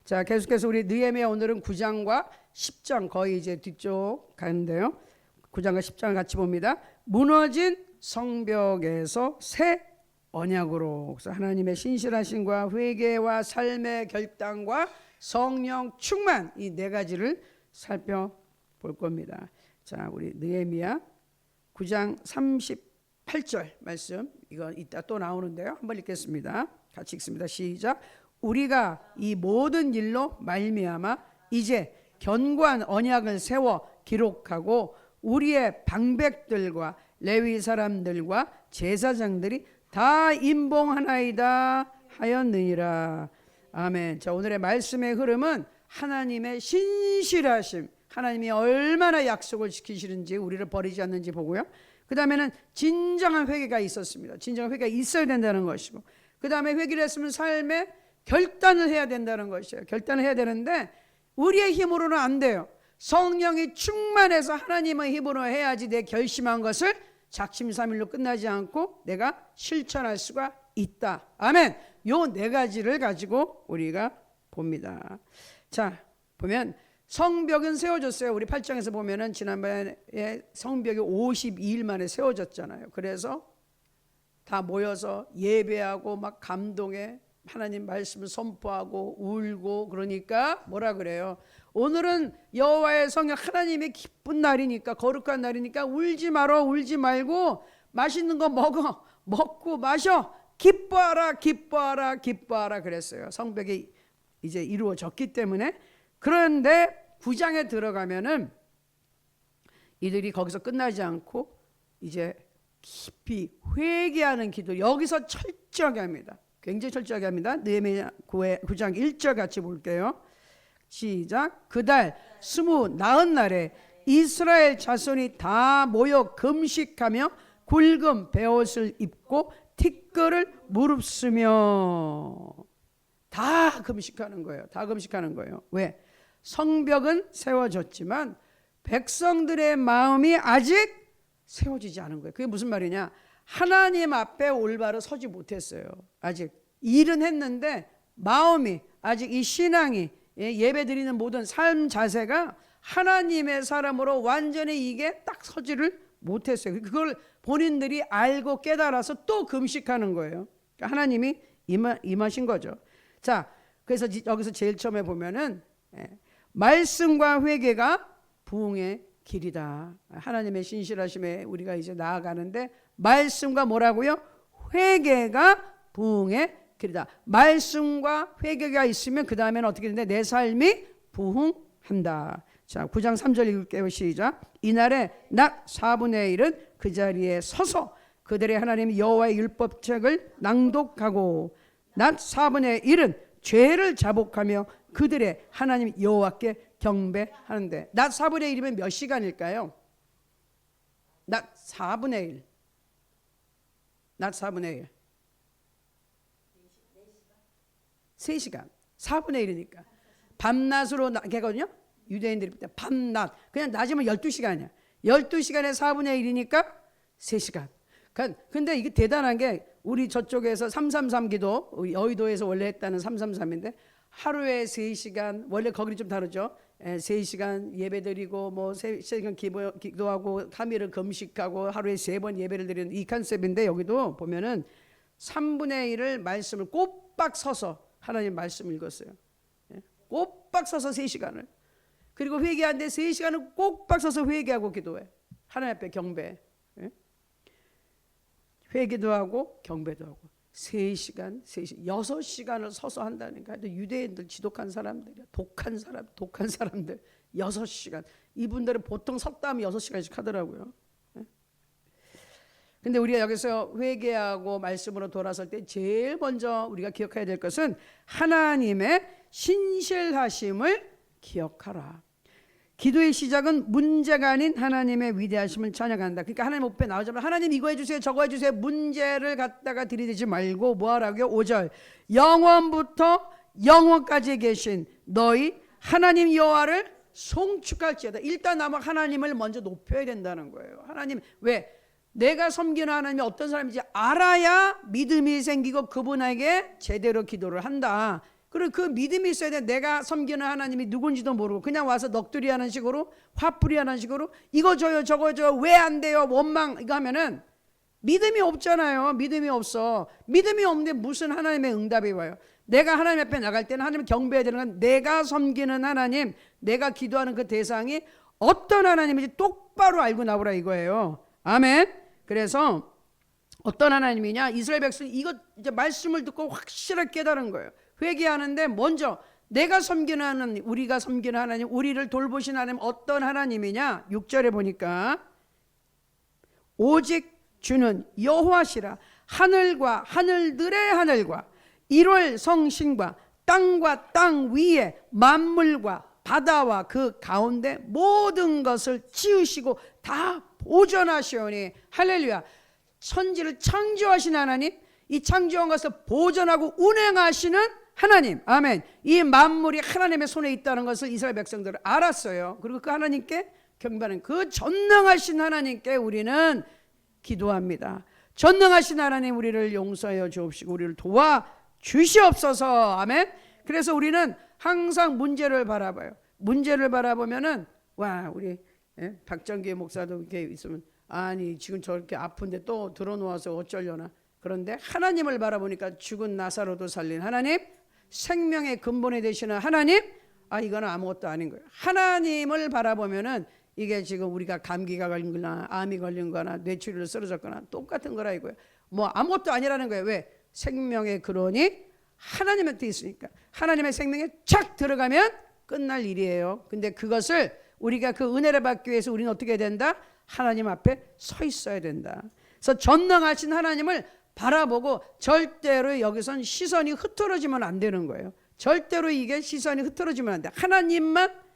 자, 계속해서 우리 느헤미야 오늘은 9장과 10장 거의 이제 뒤쪽 가는데요. 9장과 10장을 같이 봅니다. 무너진 성벽에서 새 언약으로. 그래서 하나님의 신실하심과 회개와 삶의 결단과 성령 충만, 이 네 가지를 살펴볼 겁니다. 자, 우리 느헤미야 9장 38절 말씀, 이건 이따 또 나오는데요. 한번 읽겠습니다. 같이 읽습니다. 시작. 우리가 이 모든 일로 말미암아 이제 견고한 언약을 세워 기록하고 우리의 방백들과 레위 사람들과 제사장들이 다 임봉하나이다 하였느니라. 아멘. 자, 오늘의 말씀의 흐름은 하나님의 신실하심, 하나님이 얼마나 약속을 지키시는지, 우리를 버리지 않는지 보고요. 그 다음에는 진정한 회개가 있었습니다. 진정한 회개가 있어야 된다는 것이고, 그 다음에 회개를 했으면 삶에 결단을 해야 된다는 것이에요. 결단을 해야 되는데 우리의 힘으로는 안 돼요. 성령이 충만해서 하나님의 힘으로 해야지 내 결심한 것을 작심삼일로 끝나지 않고 내가 실천할 수가 있다. 아멘. 요 네 가지를 가지고 우리가 봅니다. 자, 보면 성벽은 세워졌어요. 우리 8장에서 보면은 지난번에 성벽이 52일 만에 세워졌잖아요. 그래서 다 모여서 예배하고 막 감동해 하나님 말씀을 선포하고 울고, 그러니까 뭐라 그래요? 오늘은 여호와의 성령 하나님의 기쁜 날이니까, 거룩한 날이니까 울지 말어, 울지 말고 맛있는 거 먹고 마셔, 기뻐하라, 기뻐하라, 기뻐하라 그랬어요. 성벽이 이제 이루어졌기 때문에. 그런데 9장에 들어가면은 이들이 거기서 끝나지 않고 이제 깊이 회개하는 기도, 여기서 철저하게 합니다. 굉장히 철저하게 합니다. 느헤미야 9장 1절 같이 볼게요. 시작. 그달 29날에 이스라엘 자손이 다 모여 금식하며 굵은 베옷을 입고 티끌을 무릅쓰며. 다 금식하는 거예요. 다 금식하는 거예요. 왜? 성벽은 세워졌지만 백성들의 마음이 아직 세워지지 않은 거예요. 그게 무슨 말이냐? 하나님 앞에 올바로 서지 못했어요. 아직 일은 했는데 마음이 아직, 이 신앙이, 예배 드리는 모든 삶 자세가 하나님의 사람으로 완전히 이게 딱 서지를 못했어요. 그걸 본인들이 알고 깨달아서 또 금식하는 거예요. 그러니까 하나님이 임하신 거죠. 자, 그래서 여기서 제일 처음에 보면은 말씀과 회개가 부흥의 길이다. 하나님의 신실하심에 우리가 이제 나아가는데 말씀과 뭐라고요? 회개가 부흥의 길이다. 말씀과 회개가 있으면 그 다음에는 어떻게 되는데 내 삶이 부흥한다. 자, 9장 3절 읽을게요. 시작. 이날에 낮 4분의 1은 그 자리에 서서 그들의 하나님 여호와의 율법책을 낭독하고 낮 4분의 1은 죄를 자복하며 그들의 하나님 여호와께 경배하는데, 낮 4분의 1이면 몇 시간일까요? 낮 4분의 1. 낮 4분의 1. 3시간. 4분의 1이니까. 밤낮으로 나게거든요. 유대인들이 볼 때 밤낮. 그냥 낮이면 12시간이야. 12시간에 4분의 1이니까 3시간. 근데 이게 대단한 게, 우리 저쪽에서 333 기도, 여의도에서 원래 했다는 333인데 하루에 3시간, 원래 거기는 좀 다르죠. 3시간 예배드리고 뭐 3시간 기도하고 3일을 금식하고 하루에 3번 예배를 드리는 이 컨셉인데, 여기도 보면은 3분의 1을 말씀을 꼬박 서서 하나님 말씀 읽었어요. 꼬박 서서 3시간을. 그리고 회개하는데 3시간을 꼬박 서서 회개하고 기도해. 하나님 앞에 경배. 회개도 하고 경배도 하고 3시간, 6시간을 서서 한다니까. 유대인들 지독한 사람들이야. 독한 사람들 6시간. 이분들은 보통 섰다 하면 6시간씩 하더라고요. 근데 우리가 여기서 회개하고 말씀으로 돌아설 때 제일 먼저 우리가 기억해야 될 것은 하나님의 신실하심을 기억하라. 기도의 시작은 문제가 아닌 하나님의 위대하심을 찬양한다. 그러니까 하나님 앞에 나오자마자 하나님 이거 해주세요, 저거 해주세요, 문제를 갖다가 들이대지 말고 뭐 하라고요? 5절. 영원부터 영원까지 계신 너희 하나님 여호와를 송축할지어다. 일단 아마 하나님을 먼저 높여야 된다는 거예요. 하나님, 왜? 내가 섬기는 하나님이 어떤 사람인지 알아야 믿음이 생기고 그분에게 제대로 기도를 한다. 그리고 그 믿음이 있어야 돼. 내가 섬기는 하나님이 누군지도 모르고 그냥 와서 넋두리 하는 식으로, 화풀이 하는 식으로 이거 줘요 저거 줘요 왜 안 돼요 원망 이거 하면은 믿음이 없잖아요. 믿음이 없어. 믿음이 없는데 무슨 하나님의 응답이 와요. 내가 하나님 앞에 나갈 때는 하나님 경배해야 되는 건 내가 섬기는 하나님, 내가 기도하는 그 대상이 어떤 하나님인지 똑바로 알고 나오라 이거예요. 아멘. 그래서 어떤 하나님이냐, 이스라엘 백성이 이거 이제 말씀을 듣고 확실하게 깨달은 거예요. 회개하는데 먼저 내가 섬기는 하나님, 우리가 섬기는 하나님, 우리를 돌보신 하나님 어떤 하나님이냐, 6절에 보니까 오직 주는 여호와시라. 하늘과 하늘들의 하늘과 1월 성신과 땅과 땅 위에 만물과 바다와 그 가운데 모든 것을 지으시고 다 보존하시오니. 할렐루야. 천지를 창조하신 하나님, 이 창조한 것을 보존하고 운행하시는 하나님. 아멘. 이 만물이 하나님의 손에 있다는 것을 이스라엘 백성들은 알았어요. 그리고 그 하나님께 경배하는 그 전능하신 하나님께 우리는 기도합니다. 전능하신 하나님, 우리를 용서하여 주옵시고 우리를 도와 주시옵소서. 아멘. 그래서 우리는 항상 문제를 바라봐요. 문제를 바라보면은 와, 우리 박정기 목사도 이렇게 있으면 아니 지금 저렇게 아픈데 또 들어놓아서 어쩌려나. 그런데 하나님을 바라보니까 죽은 나사로도 살린 하나님, 생명의 근본이 되시는 하나님, 아 이거는 아무것도 아닌 거예요. 하나님을 바라보면은 이게 지금 우리가 감기가 걸린 거나 암이 걸린 거나 뇌출혈로 쓰러졌거나 똑같은 거라 이거예요. 뭐 아무것도 아니라는 거예요. 왜? 생명의 근원이 하나님한테 있으니까. 하나님의 생명에 착 들어가면 끝날 일이에요. 근데 그것을 우리가 그 은혜를 받기 위해서 우리는 어떻게 해야 된다? 하나님 앞에 서 있어야 된다. 그래서 전능하신 하나님을 바라보고 절대로 여기선 시선이 흐트러지면 안 되는 거예요. 절대로 이게 시선이 흐트러지면 안 돼. 하나님만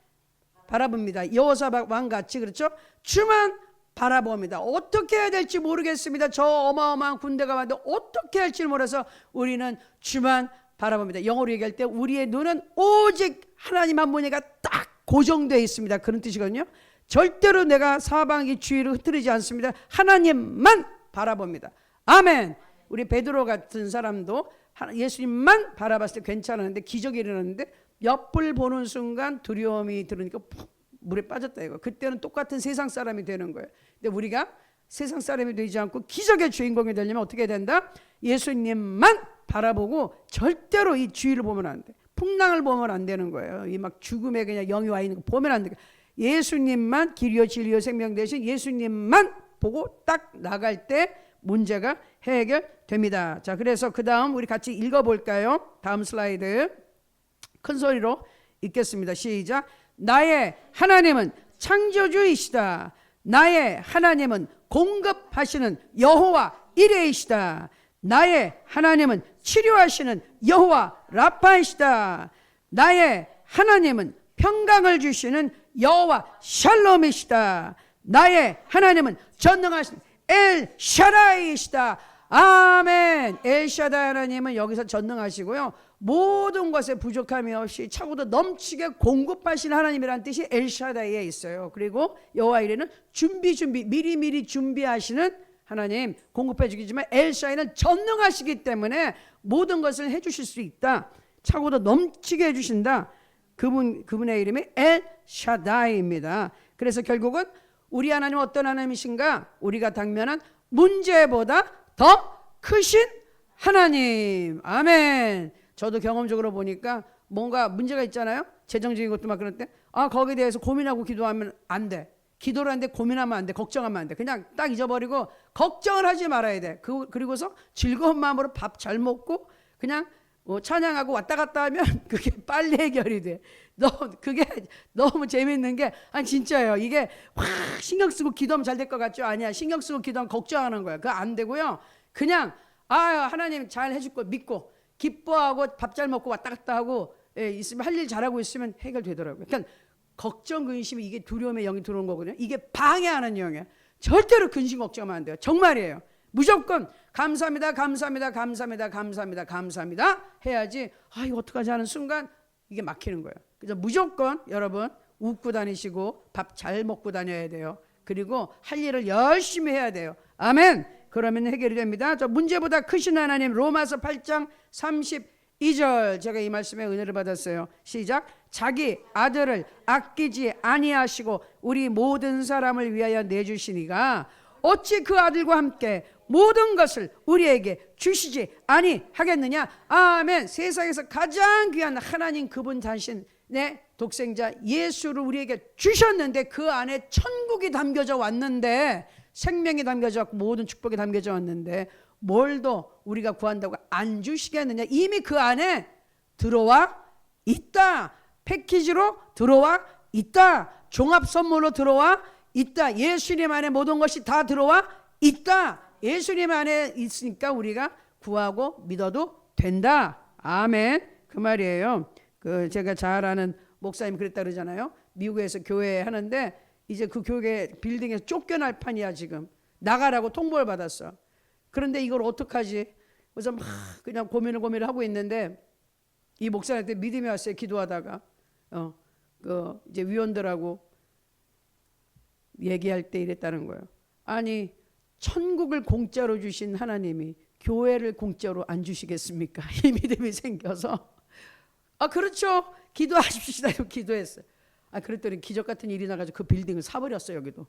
바라봅니다. 여호사밧 왕같이, 그렇죠? 주만 바라봅니다. 어떻게 해야 될지 모르겠습니다. 저 어마어마한 군대가 왔는데 어떻게 할지 몰라서 우리는 주만 바라봅니다. 영어로 얘기할 때 우리의 눈은 오직 하나님 한 분이가 딱 고정되어 있습니다. 그런 뜻이거든요. 절대로 내가 사방의 주위를 흐트리지 않습니다. 하나님만 바라봅니다. 아멘. 우리 베드로 같은 사람도 예수님만 바라봤을 때 괜찮았는데 기적이 일어났는데 옆을 보는 순간 두려움이 들으니까 푹 물에 빠졌다 이거. 그때는 똑같은 세상 사람이 되는 거예요. 근데 우리가 세상 사람이 되지 않고 기적의 주인공이 되려면 어떻게 된다? 예수님만 바라보고 절대로 이 주위를 보면 안 돼. 풍랑을 보면 안 되는 거예요. 이 막 죽음에 그냥 영이 와 있는 거 보면 안 돼. 예수님만, 길이요 진리요 생명 되신 예수님만 보고 딱 나갈 때 문제가 해결됩니다. 자, 그래서 그 다음 우리 같이 읽어볼까요? 다음 슬라이드 큰 소리로 읽겠습니다. 시작. 나의 하나님은 창조주이시다. 나의 하나님은 공급하시는 여호와 이레이시다. 나의 하나님은 치료하시는 여호와 라파이시다. 나의 하나님은 평강을 주시는 여호와 샬롬이시다. 나의 하나님은 전능하신 엘 샤다이시다. 아멘. 엘 샤다이 하나님은 여기서 전능하시고요. 모든 것에 부족함이 없이 차고도 넘치게 공급하시는 하나님이라는 뜻이 엘 샤다이에 있어요. 그리고 여호와 이레는 미리 준비하시는 하나님, 공급해 주기지만 엘 샤다이는 전능하시기 때문에 모든 것을 해 주실 수 있다. 차고도 넘치게 해 주신다. 그분의 이름이 엘 샤다이입니다. 그래서 결국은 우리 하나님은 어떤 하나님이신가? 우리가 당면한 문제보다 더 크신 하나님. 아멘. 저도 경험적으로 보니까 뭔가 문제가 있잖아요. 재정적인 것도 막 그럴 때 거기에 대해서 고민하고 기도하면 안 돼. 기도를 하는데 고민하면 안 돼. 걱정하면 안 돼. 그냥 딱 잊어버리고 걱정을 하지 말아야 돼. 그리고서 즐거운 마음으로 밥 잘 먹고 그냥 찬양하고 왔다 갔다 하면 그게 빨리 해결이 돼. 그게 너무 재밌는 게 진짜예요. 이게 확 신경 쓰고 기도하면 잘 될 것 같죠? 아니야. 신경 쓰고 기도하면 걱정하는 거야. 그거 안 되고요. 그냥 하나님 잘 해줄 거 믿고 기뻐하고 밥 잘 먹고 왔다 갔다 하고 있으면 할 일 잘하고 있으면 해결되더라고요. 그러니까 걱정, 근심이 이게 두려움의 영이 들어오는 거거든요. 이게 방해하는 영이에요. 절대로 근심 걱정하면 안 돼요. 정말이에요. 무조건 감사합니다, 감사합니다, 감사합니다, 감사합니다, 감사합니다 해야지. 이거 어떡하지 하는 순간 이게 막히는 거예요. 그래서 무조건 여러분 웃고 다니시고 밥 잘 먹고 다녀야 돼요. 그리고 할 일을 열심히 해야 돼요. 아멘. 그러면 해결이 됩니다. 저 문제보다 크신 하나님, 로마서 8장 2절 제가 이 말씀에 은혜를 받았어요. 시작. 자기 아들을 아끼지 아니하시고 우리 모든 사람을 위하여 내주시니가 어찌 그 아들과 함께 모든 것을 우리에게 주시지 아니하겠느냐. 아멘. 세상에서 가장 귀한 하나님 그분 자신의 독생자 예수를 우리에게 주셨는데 그 안에 천국이 담겨져 왔는데, 생명이 담겨져 왔고 모든 축복이 담겨져 왔는데 뭘 더 우리가 구한다고 안 주시겠느냐. 이미 그 안에 들어와 있다. 패키지로 들어와 있다. 종합 선물로 들어와 있다. 예수님 안에 모든 것이 다 들어와 있다. 예수님 안에 있으니까 우리가 구하고 믿어도 된다. 아멘. 그 말이에요. 제가 잘 아는 목사님 그랬다 그러잖아요. 미국에서 교회 하는데 이제 그 교회 빌딩에서 쫓겨날 판이야. 지금 나가라고 통보를 받았어. 그런데 이걸 어떡하지? 그래서 막 그냥 고민을 하고 있는데 이 목사님한테 믿음이 왔어요. 기도하다가 이제 위원들하고 얘기할 때 이랬다는 거예요. 아니, 천국을 공짜로 주신 하나님이 교회를 공짜로 안 주시겠습니까? 이 믿음이 생겨서 그렇죠. 기도하십시다. 기도했어요. 그랬더니 기적 같은 일이 나가지고 그 빌딩을 사버렸어요. 여기도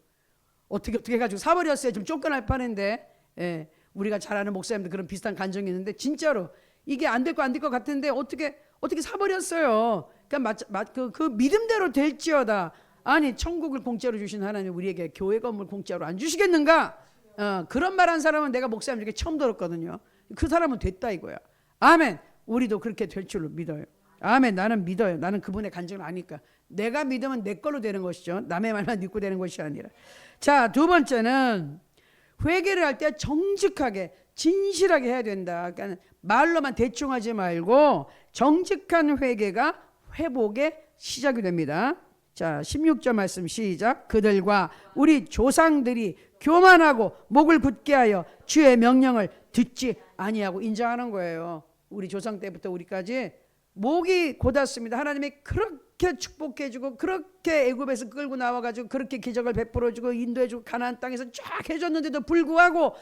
어떻게 해가지고 사버렸어요. 지금 쫓겨날 판인데. 예, 우리가 잘 아는 목사님들 그런 비슷한 간증이 있는데 진짜로 이게 안 될 것 같은데 어떻게 사버렸어요. 그러니까 그 믿음대로 될지어다. 아니, 천국을 공짜로 주신 하나님 우리에게 교회 건물 공짜로 안 주시겠는가? 그런 말 한 사람은 내가 목사님 중에 처음 들었거든요. 그 사람은 됐다 이거야. 아멘. 우리도 그렇게 될 줄로 믿어요. 아멘. 나는 믿어요. 나는 그분의 간증을 아니까. 내가 믿으면 내 걸로 되는 것이죠. 남의 말만 믿고 되는 것이 아니라. 자, 두 번째는 회개를 할 때 정직하게 진실하게 해야 된다. 그러니까 말로만 대충 하지 말고 정직한 회개가 회복의 시작이 됩니다. 자, 16절 말씀 시작. 그들과 우리 조상들이 교만하고 목을 굳게 하여 주의 명령을 듣지 아니하고. 인정하는 거예요. 우리 조상 때부터 우리까지 목이 곧았습니다. 하나님이 그렇게 축복해주고 그렇게 애굽에서 끌고 나와가지고 그렇게 기적을 베풀어주고 인도해주고 가나안 땅에서 쫙 해줬는데도 불구하고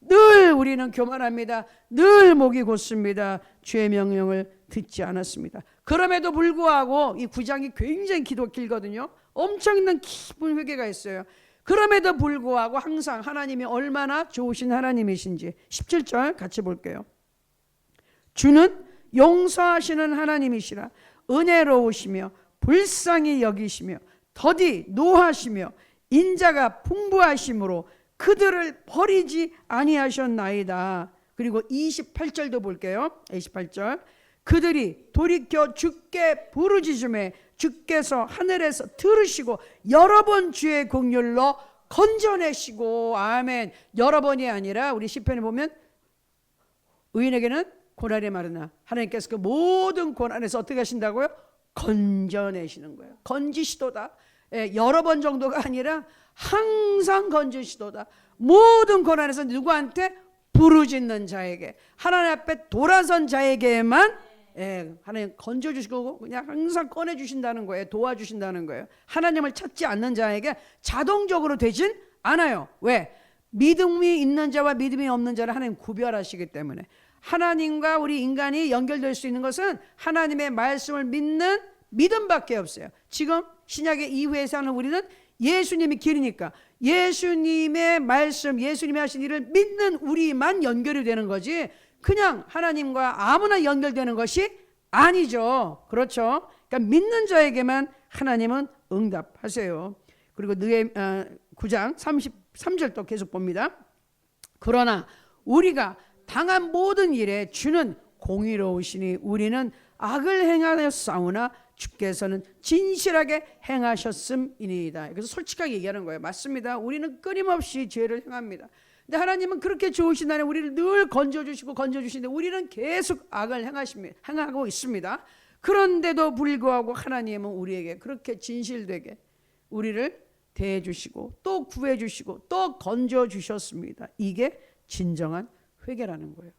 늘 우리는 교만합니다. 늘 목이 곧습니다. 주의 명령을 듣지 않았습니다. 그럼에도 불구하고 이 9장이 굉장히 길거든요. 엄청난 깊은 회개가 있어요. 그럼에도 불구하고 항상 하나님이 얼마나 좋으신 하나님이신지 17절 같이 볼게요. 주는 용서하시는 하나님이시라. 은혜로우시며 불쌍히 여기시며 더디 노하시며 인자가 풍부하심으로 그들을 버리지 아니하셨나이다. 그리고 28절도 볼게요. 28절. 그들이 돌이켜 주께 부르짖음에 주께서 하늘에서 들으시고 여러 번 주의 긍휼로 건져내시고. 아멘. 여러 번이 아니라 우리 시편에 보면 의인에게는 고난이 마르나 하나님께서 그 모든 고난에서 어떻게 하신다고요? 건져내시는 거예요. 건지시도다. 여러 번 정도가 아니라 항상 건지시도다. 모든 고난에서 누구한테? 부르짖는 자에게, 하나님 앞에 돌아선 자에게만 하나님 건져주시고 그냥 항상 꺼내주신다는 거예요. 도와주신다는 거예요. 하나님을 찾지 않는 자에게 자동적으로 되진 않아요. 왜? 믿음이 있는 자와 믿음이 없는 자를 하나님 구별하시기 때문에. 하나님과 우리 인간이 연결될 수 있는 것은 하나님의 말씀을 믿는 믿음밖에 없어요. 지금 신약의 이후에 사는 우리는 예수님이 길이니까 예수님의 말씀, 예수님이 하신 일을 믿는 우리만 연결이 되는 거지 그냥 하나님과 아무나 연결되는 것이 아니죠. 그렇죠? 그러니까 믿는 자에게만 하나님은 응답하세요. 그리고 9장 33절도 계속 봅니다. 그러나 우리가 당한 모든 일에 주는 공의로우시니 우리는 악을 행하였사오나 주께서는 진실하게 행하셨음이니이다. 그래서 솔직하게 얘기하는 거예요. 맞습니다. 우리는 끊임없이 죄를 행합니다. 근데 하나님은 그렇게 좋으신 하나님 우리를 늘 건져주시는데 우리는 계속 악을 행하고 있습니다. 그런데도 불구하고 하나님은 우리에게 그렇게 진실되게 우리를 대해주시고 또 구해주시고 또 건져주셨습니다. 이게 진정한 회개라는 거예요.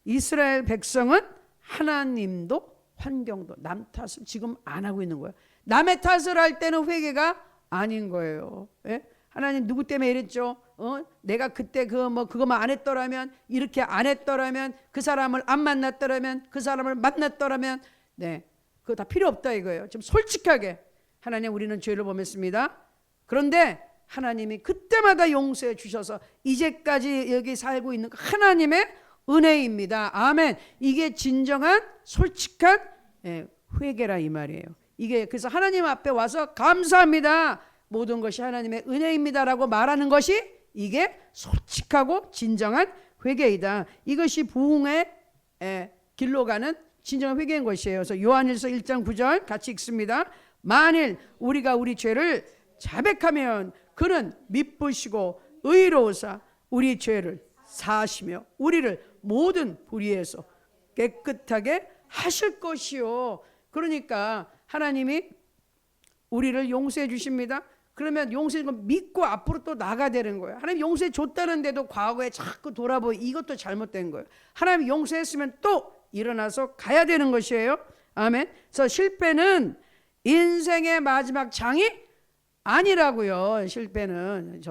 이스라엘 백성은 하나님도 환경도 남 탓을 지금 안 하고 있는 거예요. 남의 탓을 할 때는 회개가 아닌 거예요. 하나님 누구 때문에 이랬죠? 내가 그때 그거만 안 했더라면, 이렇게 안 했더라면, 그 사람을 안 만났더라면, 그 사람을 만났더라면, 네, 그거 다 필요 없다 이거예요. 좀 솔직하게 하나님, 우리는 죄를 범했습니다. 그런데 하나님이 그때마다 용서해 주셔서 이제까지 여기 살고 있는 하나님의 은혜입니다. 아멘. 이게 진정한 솔직한 회개라 이 말이에요. 이게 그래서 하나님 앞에 와서 감사합니다, 모든 것이 하나님의 은혜입니다라고 말하는 것이 이게 솔직하고 진정한 회개이다. 이것이 부흥의 길로 가는 진정한 회개인 것이에요. 그래서 요한일서 1장 9절 같이 읽습니다. 만일 우리가 우리 죄를 자백하면 그는 미쁘시고 의로우사 우리 죄를 사하시며 우리를 모든 불의에서 깨끗하게 하실 것이요. 그러니까 하나님이 우리를 용서해 주십니다. 그러면 용서해 준 거 믿고 앞으로 또 나가야 되는 거예요. 하나님 용서해 줬다는데도 과거에 자꾸 돌아보고 이것도 잘못된 거예요. 하나님 용서했으면 또 일어나서 가야 되는 것이에요. 아멘. 그래서 실패는 인생의 마지막 장이 아니라고요. 실패는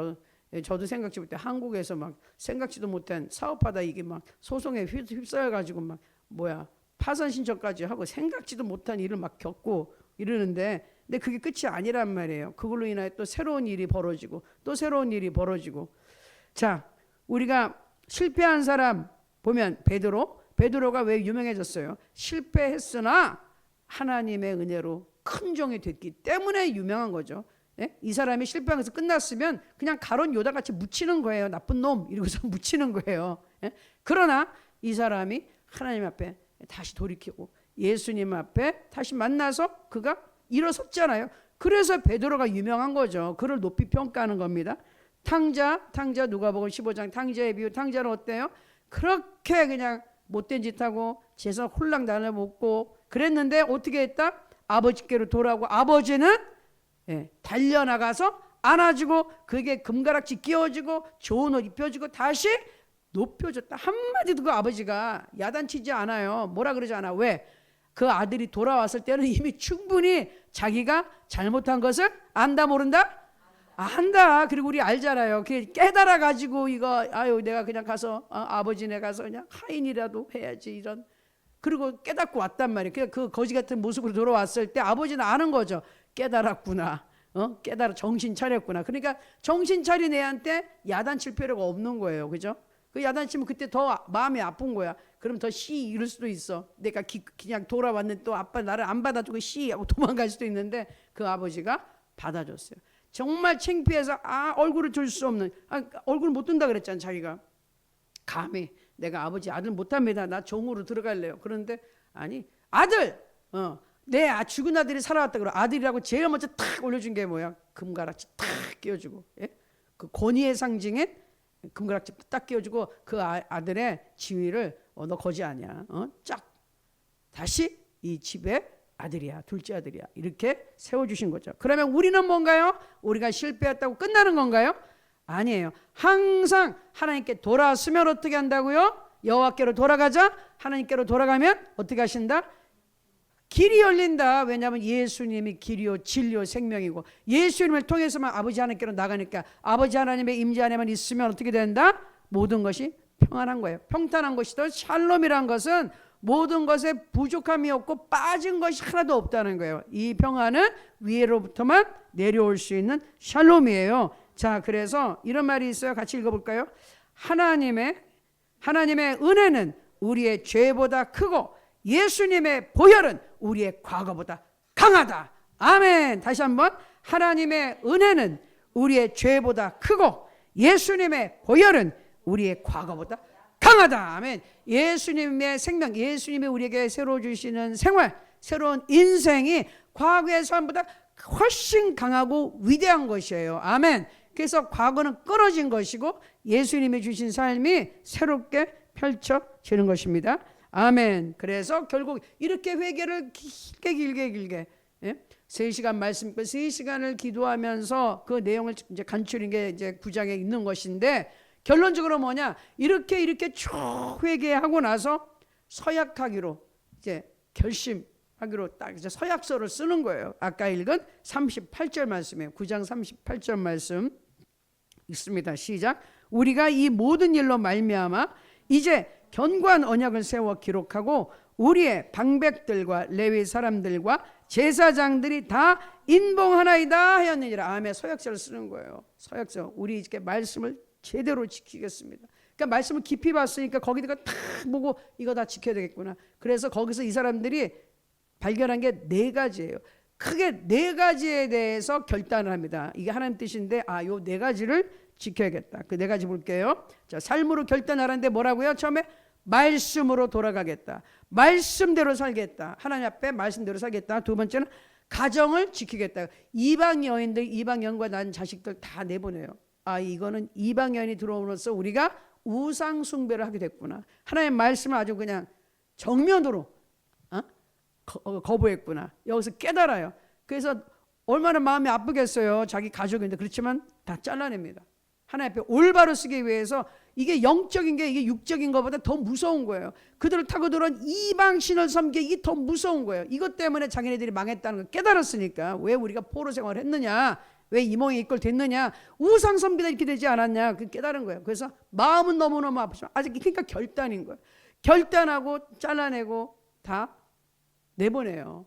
저도 생각지 못해 한국에서 막 생각지도 못한 사업하다 이게 막 소송에 휩싸여 가지고 막 파산 신청까지 하고 생각지도 못한 일을 막 겪고 이러는데, 근데 그게 끝이 아니란 말이에요. 그걸로 인하여 또 새로운 일이 벌어지고 또 새로운 일이 벌어지고. 자, 우리가 실패한 사람 보면 베드로가 왜 유명해졌어요? 실패했으나 하나님의 은혜로 큰 종이 됐기 때문에 유명한 거죠. 예? 이 사람이 실패한 것에서 끝났으면 그냥 가론 요다 같이 묻히는 거예요. 나쁜 놈 이러고서 묻히는 거예요. 예? 그러나 이 사람이 하나님 앞에 다시 돌이키고 예수님 앞에 다시 만나서 그가 일어섰잖아요. 그래서 베드로가 유명한 거죠. 그를 높이 평가하는 겁니다. 탕자 누가복음 15장 탕자의 비유. 탕자는 어때요? 그렇게 그냥 못된 짓 하고 재산 홀랑 나눠먹고 그랬는데 어떻게 했다? 아버지께로 돌아오고 아버지는 달려나가서 안아주고 그게 금가락지 끼워주고 좋은 옷 입혀주고 다시 높여줬다. 한마디도 그 아버지가 야단치지 않아요. 뭐라 그러지 않아. 왜? 그 아들이 돌아왔을 때는 이미 충분히 자기가 잘못한 것을 안다 모른다? 안다. 그리고 우리 알잖아요. 깨달아 가지고 이거 내가 그냥 가서 아버지네 가서 그냥 하인이라도 해야지 이런. 그리고 깨닫고 왔단 말이에요. 그 거지 같은 모습으로 돌아왔을 때 아버지는 아는 거죠. 깨달았구나. 깨달아 정신 차렸구나. 그러니까 정신 차린 애한테 야단칠 필요가 없는 거예요. 그죠? 그 야단치면 그때 더 마음이 아픈 거야. 그럼 더 이럴 수도 있어. 내가 그냥 돌아왔는데 또 아빠 나를 안 받아주고 하고 도망갈 수도 있는데 그 아버지가 받아줬어요. 정말 창피해서 얼굴을 들 수 없는, 얼굴 못 든다 그랬잖아. 자기가 감히 내가 아들 못합니다. 나 종으로 들어갈래요. 그런데 아니 아들 내 죽은 아들이 살아왔다 그러. 아들이라고 제일 먼저 탁 올려준 게 뭐야? 금가락지 탁 끼워주고, 그 권위의 상징에 금가락지 딱 끼워주고 그 아들의 지위를 너 거지 아니야. 쫙 다시 이 집의 아들이야, 둘째 아들이야. 이렇게 세워주신 거죠. 그러면 우리는 뭔가요? 우리가 실패했다고 끝나는 건가요? 아니에요. 항상 하나님께 돌아서면 어떻게 한다고요? 여호와께로 돌아가자. 하나님께로 돌아가면 어떻게 하신다? 길이 열린다. 왜냐하면 예수님이 길이요 진리요 생명이고 예수님을 통해서만 아버지 하나님께로 나가니까 아버지 하나님의 임재 안에만 있으면 어떻게 된다? 모든 것이 평안한 거예요. 평탄한 것이든 샬롬이란 것은 모든 것에 부족함이 없고 빠진 것이 하나도 없다는 거예요. 이 평안은 위로부터만 내려올 수 있는 샬롬이에요. 자, 그래서 이런 말이 있어요. 같이 읽어볼까요? 하나님의 은혜는 우리의 죄보다 크고 예수님의 보혈은 우리의 과거보다 강하다. 아멘. 다시 한번, 하나님의 은혜는 우리의 죄보다 크고 예수님의 보혈은 우리의 과거보다 강하다. 아멘. 예수님의 생명, 예수님이 우리에게 새로 주시는 생활, 새로운 인생이 과거의 삶보다 훨씬 강하고 위대한 것이에요. 아멘. 그래서 과거는 끊어진 것이고 예수님이 주신 삶이 새롭게 펼쳐지는 것입니다. 아멘. 그래서 결국 이렇게 회개를 길게 3시간 말씀, 3시간을 기도하면서 그 내용을 이제 간추린 게 이제 9장에 있는 것인데, 결론적으로 뭐냐? 이렇게 쭉 회개하고 나서 서약하기로 이제 결심하기로 딱 이제 서약서를 쓰는 거예요. 아까 읽은 38절 말씀이에요. 9장 38절 말씀. 있습니다. 시작. 우리가 이 모든 일로 말미암아 이제 견고한 언약을 세워 기록하고 우리의 방백들과 레위 사람들과 제사장들이 다 인봉하나이다 하였느니라. 아멘. 서약서를 쓰는 거예요. 서약서. 우리 이렇게 말씀을 제대로 지키겠습니다. 그러니까 말씀을 깊이 봤으니까 거기다가 다 보고 이거 다 지켜야 되겠구나. 그래서 거기서 이 사람들이 발견한 게 4가지예요. 크게 4가지에 대해서 결단을 합니다. 이게 하나님 뜻인데 요 4가지를 지켜야겠다. 그 4가지 볼게요. 자, 삶으로 결단하라는데 뭐라고요? 처음에 말씀으로 돌아가겠다. 말씀대로 살겠다. 하나님 앞에 말씀대로 살겠다. 두 번째는 가정을 지키겠다. 이방 여인들, 이방 여인과 난 자식들 다 내보내요. 이거는 이방 여인이 들어옴으로써 우리가 우상 숭배를 하게 됐구나. 하나님의 말씀을 아주 그냥 정면으로 거부했구나. 여기서 깨달아요. 그래서 얼마나 마음이 아프겠어요. 자기 가족인데. 그렇지만 다 잘라냅니다. 하나님 앞에 올바로 쓰기 위해서. 이게 영적인 게 이게 육적인 것보다 더 무서운 거예요. 그들을 타고 들어온 이방신을 섬기기 이게 더 무서운 거예요. 이것 때문에 자기네들이 망했다는 걸 깨달았으니까. 왜 우리가 포로 생활을 했느냐, 왜 이몽이 이꼴 됐느냐, 우상 섬기다 이렇게 되지 않았냐, 그 깨달은 거예요. 그래서 마음은 너무너무 아프지만 아직 그러니까 결단인 거예요. 결단하고 잘라내고 다 내보내요.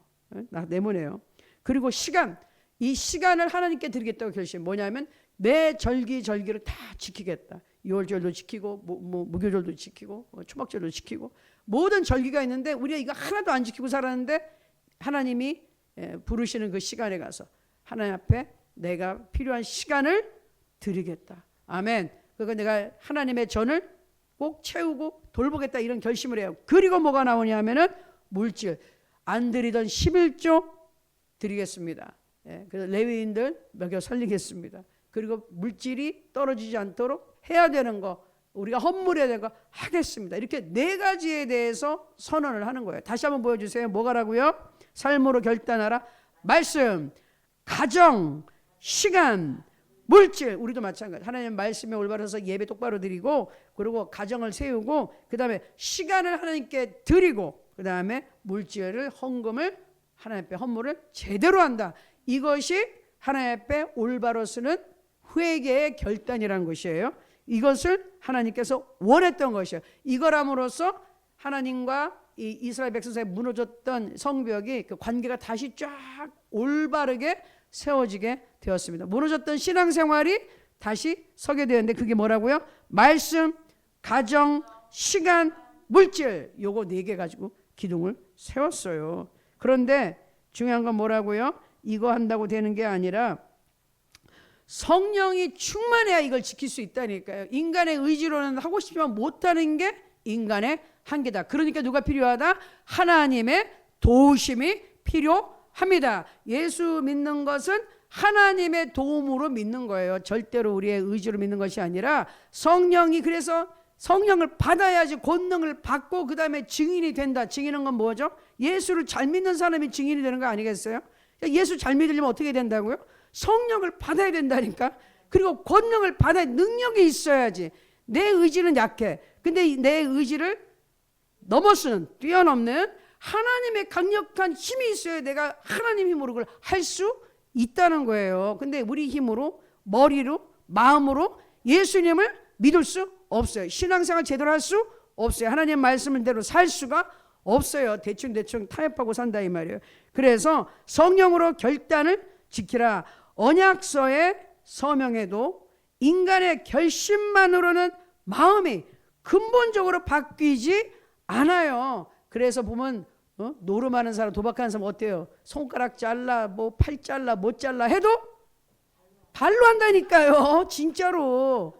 다 내보내요. 그리고 시간, 이 시간을 하나님께 드리겠다고 결심. 뭐냐면 매 절기절기를 다 지키겠다. 유월절도 지키고 무교절도 지키고 초막절도 지키고 모든 절기가 있는데 우리가 이거 하나도 안 지키고 살았는데 하나님이 부르시는 그 시간에 가서 하나님 앞에 내가 필요한 시간을 드리겠다. 아멘. 그러니까 내가 하나님의 전을 꼭 채우고 돌보겠다 이런 결심을 해요. 그리고 뭐가 나오냐 하면은 물질. 안 드리던 11조 드리겠습니다. 그래서 레위인들 먹여 살리겠습니다. 그리고 물질이 떨어지지 않도록 해야 되는 거, 우리가 헌물해야 되는 거 하겠습니다. 이렇게 4가지에 대해서 선언을 하는 거예요. 다시 한번 보여주세요. 뭐가라고요? 삶으로 결단하라. 말씀, 가정, 시간, 물질. 우리도 마찬가지. 하나님 말씀에 올바라서 예배 똑바로 드리고, 그리고 가정을 세우고, 그 다음에 시간을 하나님께 드리고, 그 다음에 물질을, 헌금을 하나님 앞에 헌물을 제대로 한다. 이것이 하나님 앞에 올바로 쓰는 회개의 결단이라는 것이에요. 이것을 하나님께서 원했던 것이에요. 이걸 함으로써 하나님과 이 이스라엘 백성 사이에 무너졌던 성벽이 그 관계가 다시 쫙 올바르게 세워지게 되었습니다. 무너졌던 신앙생활이 다시 서게 되었는데 그게 뭐라고요? 말씀, 가정, 시간, 물질. 요거 4개 가지고 기둥을 세웠어요. 그런데 중요한 건 뭐라고요? 이거 한다고 되는 게 아니라 성령이 충만해야 이걸 지킬 수 있다니까요. 인간의 의지로는 하고 싶지만 못하는 게 인간의 한계다. 그러니까 누가 필요하다? 하나님의 도우심이 필요합니다. 예수 믿는 것은 하나님의 도움으로 믿는 거예요. 절대로 우리의 의지로 믿는 것이 아니라 성령이, 그래서 성령을 받아야지 권능을 받고 그 다음에 증인이 된다. 증인은 건 뭐죠? 예수를 잘 믿는 사람이 증인이 되는 거 아니겠어요? 예수 잘 믿으려면 어떻게 된다고요? 성령을 받아야 된다니까. 그리고 권능을 받아야, 능력이 있어야지. 내 의지는 약해. 근데 내 의지를 넘어서는, 뛰어넘는 하나님의 강력한 힘이 있어야 내가 하나님 힘으로 그걸 할 수 있다는 거예요. 근데 우리 힘으로, 머리로, 마음으로 예수님을 믿을 수 없어요. 신앙생활 제대로 할 수 없어요. 하나님 말씀대로 살 수가 없어요. 대충 타협하고 산다 이 말이에요. 그래서 성령으로 결단을 지키라. 언약서의 서명에도 인간의 결심만으로는 마음이 근본적으로 바뀌지 않아요. 그래서 보면 노름하는 사람, 도박하는 사람 어때요? 손가락 잘라, 뭐 팔 잘라, 못 잘라 해도 발로 한다니까요. 진짜로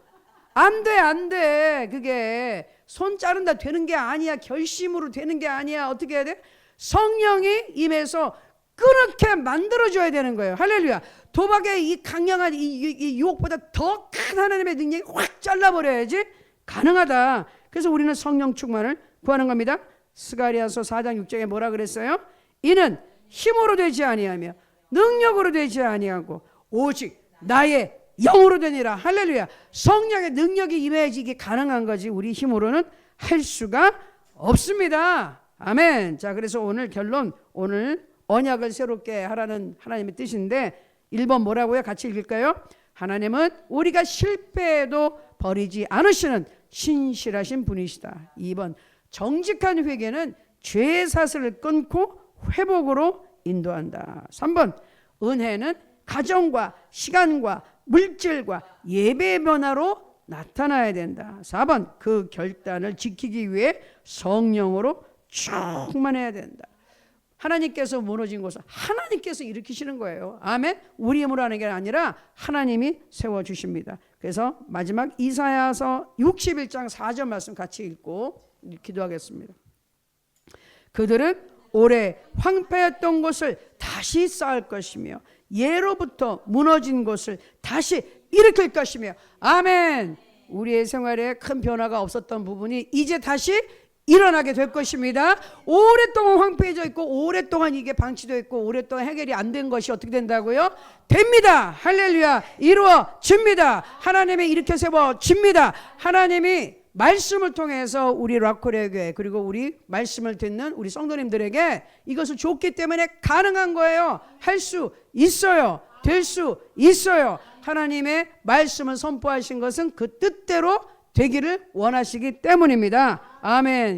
안 돼. 그게 손 자른다 되는 게 아니야. 결심으로 되는 게 아니야. 어떻게 해야 돼? 성령이 임해서 그렇게 만들어줘야 되는 거예요. 할렐루야. 도박의 이 강력한 이 유혹보다 더 큰 하나님의 능력이 확 잘라버려야지 가능하다. 그래서 우리는 성령 충만을 구하는 겁니다. 스가랴서 4장 6절에 뭐라 그랬어요? 이는 힘으로 되지 아니하며 능력으로 되지 아니하고 오직 나의 영으로 되니라. 할렐루야. 성령의 능력이 임해야지 이게 가능한 거지 우리 힘으로는 할 수가 없습니다. 아멘. 자, 그래서 오늘 결론, 오늘 언약을 새롭게 하라는 하나님의 뜻인데 1번 뭐라고요? 같이 읽을까요? 하나님은 우리가 실패해도 버리지 않으시는 신실하신 분이시다. 2번, 정직한 회개는 죄의 사슬을 끊고 회복으로 인도한다. 3번, 은혜는 가정과 시간과 물질과 예배의 변화로 나타나야 된다. 4번, 그 결단을 지키기 위해 성령으로 충만해야 된다. 하나님께서 무너진 곳을 하나님께서 일으키시는 거예요. 아멘. 우리 힘으로 하는 게 아니라 하나님이 세워주십니다. 그래서 마지막 이사야서 61장 4절 말씀 같이 읽고 기도하겠습니다. 그들은 오래 황폐했던 곳을 다시 쌓을 것이며 예로부터 무너진 곳을 다시 일으킬 것이며 아멘. 우리의 생활에 큰 변화가 없었던 부분이 이제 다시 일어나게 될 것입니다. 오랫동안 황폐해져 있고 오랫동안 이게 방치되어 있고 오랫동안 해결이 안 된 것이 어떻게 된다고요? 됩니다. 할렐루야. 이루어집니다. 하나님이 일으켜 세워집니다. 하나님이 말씀을 통해서 우리 라코레교회 그리고 우리 말씀을 듣는 우리 성도님들에게 이것을 줬기 때문에 가능한 거예요. 할 수 있어요. 될 수 있어요. 하나님의 말씀을 선포하신 것은 그 뜻대로 되기를 원하시기 때문입니다. 아멘.